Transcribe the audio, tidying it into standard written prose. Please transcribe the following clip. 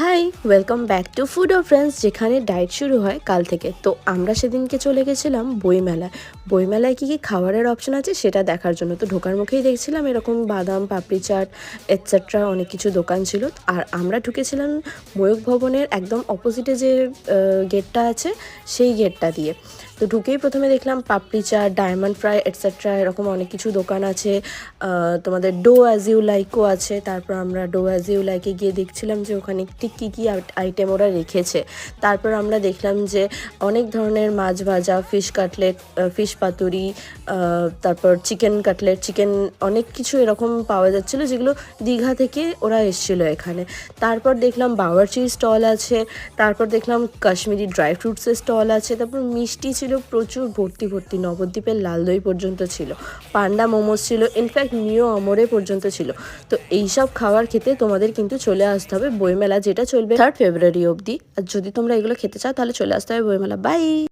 High, welcome back to food of friends, যেখানে diet শুরু হয় কাল থেকে। তো আমরা সেদিনকে চলে গেছিলাম বইমেলায়। বইমেলায় কী কী খাবারের অপশন আছে সেটা দেখার জন্য। তো ঢোকার মুখেই দেখছিলাম এরকম বাদাম, পাপড়ি চাট এটসেট্রা অনেক কিছু দোকান ছিল। আর আমরা ঢুকেছিলাম ময়ূখ ভবনের একদম অপোজিটে যে গেটটা আছে সেই গেটটা দিয়ে। তো ঢুকেই প্রথমে দেখলাম পাপড়ি চাট, ডায়মন্ড ফ্রাই এটসেট্রা এরকম অনেক কিছু দোকান আছে। তোমাদের ডো অ্যাজ ইউ লাইকও আছে। তারপর আমরা ডো অ্যাজ ইউ লাইকে গিয়ে দেখছিলাম যে ওখানে ঠিক কী কী আইটেম ওরা রেখেছে। তারপর আমরা দেখলাম যে অনেক ধরনের মাছ ভাজা, ফিশ কাটলেট, ফিশ পাতুরি, তারপর চিকেন কাটলেট, চিকেন অনেক কিছু এরকম পাওয়া যাচ্ছিলো যেগুলো দীঘা থেকে ওরা এসেছিলো এখানে। তারপর দেখলাম বাওয়ার্চির স্টল আছে। তারপর দেখলাম কাশ্মীরি ড্রাই ফ্রুটসের স্টল আছে। তারপর মিষ্টি ছিল প্রচুর, ভর্তি ভর্তি, নবদ্বীপের লাল দই পর্যন্ত ছিল, পান্ডা মোমোস ছিল, ইনফ্যাক্ট নিও আমরে পর্যন্ত ছিল। তো এইসব খাবার খেতে তোমাদের কিন্তু চলে আসতে হবে বইমেলা, যেটা চলবে 3 ফেব্রুয়ারি অবধি। আর যদি তোমরা এগুলো খেতে চাও তাহলে চলে আসতে হবে বইমেলা। বাই।